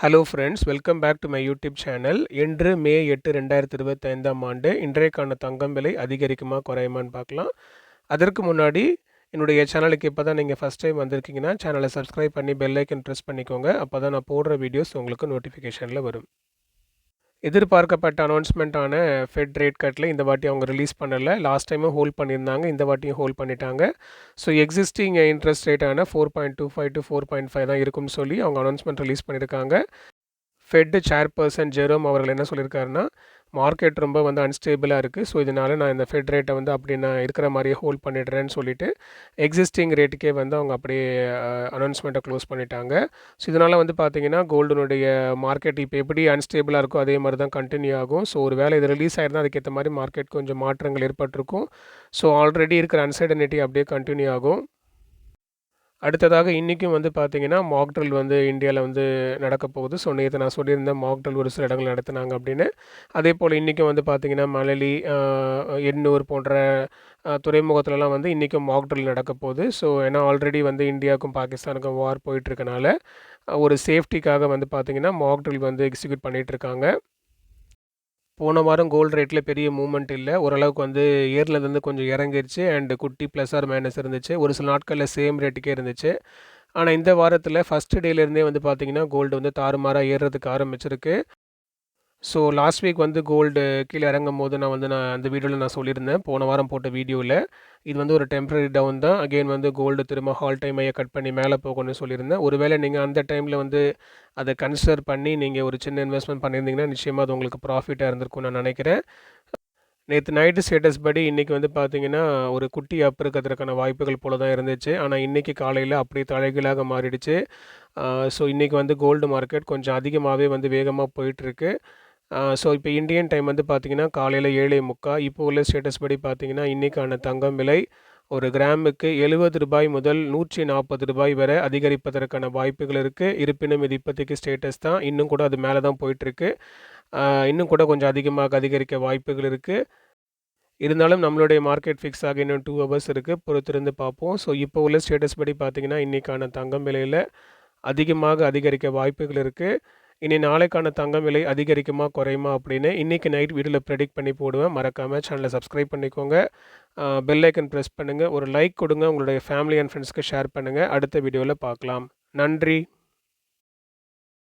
Hello friends, welcome back to my YouTube channel. இன்று May 8, 2025ஆம் ஆண்டு இன்றைக்கான தங்கம் விலை அதிகரிக்குமா குறையுமான்னு பார்க்கலாம். அதற்கு முன்னாடி என்னுடைய சேனலுக்கு இப்போ தான் நீங்கள் ஃபஸ்ட் டைம் வந்திருக்கீங்கன்னா சேனலை சப்ஸ்கிரைப் பண்ணி பெல் ஐக்கன் ப்ரெஸ் பண்ணிக்கோங்க. அப்போ தான் நான் போடுற வீடியோஸ் உங்களுக்கு நோட்டிஃபிகேஷனில் வரும். எதிர்பார்க்கப்பட்ட அனௌன்ஸ்மெண்ட்டான ஃபெட் ரேட் கட்டில் இந்த வாட்டி அவங்க ரிலீஸ் பண்ணலை. லாஸ்ட் டைமும் ஹோல்ட் பண்ணியிருந்தாங்க, இந்த வாட்டியும் ஹோல்ட் பண்ணிட்டாங்க. ஸோ எக்ஸிஸ்டிங் இன்ட்ரெஸ்ட் ரேட்டான 4.25 to 4.5 தான் இருக்கும்னு சொல்லி அவங்க அனௌன்ஸ்மெண்ட் ரிலீஸ் பண்ணியிருக்காங்க. ஃபெட் சேர்பர்சன் ஜெரோம் அவர்கள் என்ன சொல்லியிருக்காருன்னா, மார்க்கெட் ரொம்ப அன்ஸ்டேபிளாக இருக்குது. ஸோ இதனால் நான் இந்த ஃபெட் ரேட்டை அப்படியே நான் இருக்கிற மாதிரியே ஹோல்ட் பண்ணிடுறேன்னு சொல்லிட்டு எக்ஸிஸ்டிங் ரேட்டுக்கே அவங்க அப்படியே அனௌன்ஸ்மெண்ட்டை க்ளோஸ் பண்ணிட்டாங்க. ஸோ இதனால் பார்த்தீங்கன்னா கோல்டுனுடைய மார்க்கெட் இப்போ எப்படி அன்ஸ்டேபிளாக இருக்கோ அதே மாதிரி தான் கண்டினியூ ஆகும். ஸோ ஒரு வேளை இது ரிலீஸ் ஆயிருந்தால் அதுக்கேற்ற மாதிரி மார்க்கெட் கொஞ்சம் மாற்றங்கள் ஏற்பட்டிருக்கும். ஸோ ஆல்ரெடி இருக்கிற அன்சர்டனிட்டி அப்படியே கண்டினியூ ஆகும். அடுத்ததாக இன்றைக்கும் பார்த்தீங்கன்னா மாக் ட்ரில் இந்தியாவில் நடக்க போகுது. ஸோ நேற்று நான் சொல்லியிருந்தேன் மாக் ட்ரில் ஒரு சில இடங்கள் நடத்துனாங்க அப்படின்னு. அதே போல் இன்றைக்கும் பார்த்தீங்கன்னா மணலி, எண்ணூர் போன்ற துறைமுகத்துலலாம் இன்றைக்கும் மாக் ட்ரில் நடக்க போகுது. ஸோ ஏன்னா ஆல்ரெடி இந்தியாவுக்கும் பாகிஸ்தானுக்கும் வார் போயிட்டுருக்கனால ஒரு சேஃப்டிக்காக பார்த்தீங்கன்னா மாக் ட்ரில் எக்ஸிக்யூட் பண்ணிகிட்ருக்காங்க. போன வாரம் கோல்டு ரேட்டில் பெரிய மூவ்மெண்ட் இல்லை. ஓரளவுக்கு ஏர்லேருந்து கொஞ்சம் இறங்கிருச்சு அண்டு குட்டி ப்ளஸ் ஆர் மைனஸ் இருந்துச்சு. ஒரு சில நாட்களில் சேம் ரேட்டுக்கே இருந்துச்சு. ஆனால் இந்த வாரத்தில் ஃபஸ்ட்டு டேலேருந்தே பார்த்தீங்கன்னா கோல்டு தாறுமாறாக ஏறுறதுக்கு ஆரம்பிச்சிருக்கு. ஸோ லாஸ்ட் வீக் கோல்டு கீழே இறங்கும்போது நான் அந்த வீடியோவில் நான் சொல்லியிருந்தேன், போன வாரம் போட்ட வீடியோவில். இது ஒரு டெம்பரரி டவுன் தான். அகெயின் கோல்டு திரும்ப ஹால் டைமையை கட் பண்ணி மேலே போகணும்னு சொல்லியிருந்தேன். ஒருவேளை நீங்கள் அந்த டைமில் அதை கன்சிடர் பண்ணி நீங்கள் ஒரு சின்ன இன்வெஸ்ட்மெண்ட் பண்ணியிருந்தீங்கன்னா நிச்சயமாக அது உங்களுக்கு ப்ராஃபிட்டாக இருந்திருக்கும்னு நான் நினைக்கிறேன். நேற்று நைட்டு ஸ்டேட்டஸ் படி இன்றைக்கி பார்த்தீங்கன்னா ஒரு குட்டி அப் இருக்கிறதுக்கான வாய்ப்புகள் போல தான் இருந்துச்சு. ஆனால் இன்றைக்கி காலையில் அப்படியே தலைகீழாக மாறிடுச்சு. ஸோ இன்றைக்கி கோல்டு மார்க்கெட் கொஞ்சம் அதிகமாகவே வேகமாக போயிட்டுருக்கு. ஸோ இப்போ இந்தியன் டைம் பார்த்தீங்கன்னா காலையில் 7:45. இப்போ உள்ள ஸ்டேட்டஸ் படி பார்த்தீங்கன்னா இன்றைக்கான தங்கம் விலை ஒரு கிராமுக்கு ₹70 முதல் ₹140 வரை அதிகரிப்பதற்கான வாய்ப்புகள் இருக்குது. இருப்பினும் இது இப்போதைக்கு ஸ்டேட்டஸ் தான், இன்னும் கூட அது மேலே தான் போயிட்டுருக்கு. இன்னும் கூட கொஞ்சம் அதிகமாக அதிகரிக்க வாய்ப்புகள் இருக்குது. இருந்தாலும் நம்மளுடைய மார்க்கெட் ஃபிக்ஸ் ஆக இன்னும் 2 ஹவர்ஸ் இருக்குது, பொறுத்திருந்து பார்ப்போம். ஸோ இப்போ உள்ள ஸ்டேட்டஸ் படி பார்த்தீங்கன்னா இன்றைக்கான தங்கம் விலையில் அதிகமாக அதிகரிக்க வாய்ப்புகள் இருக்குது. இனி நாளைக்கான தங்கம் விலை அதிகரிக்குமா குறையுமா அப்படின்னு இன்றைக்கி நைட் வீடியோவில் ப்ரெடிக்ட் பண்ணி போடுவேன். மறக்காமல் சேனலை சப்ஸ்கிரைப் பண்ணிக்கோங்க, பெல் ஐக்கன் ப்ரெஸ் பண்ணுங்கள், ஒரு லைக் கொடுங்க, உங்களுடைய ஃபேமிலி அண்ட் ஃப்ரெண்ட்ஸ்க்கு ஷேர் பண்ணுங்கள். அடுத்த வீடியோவில் பார்க்கலாம். நன்றி.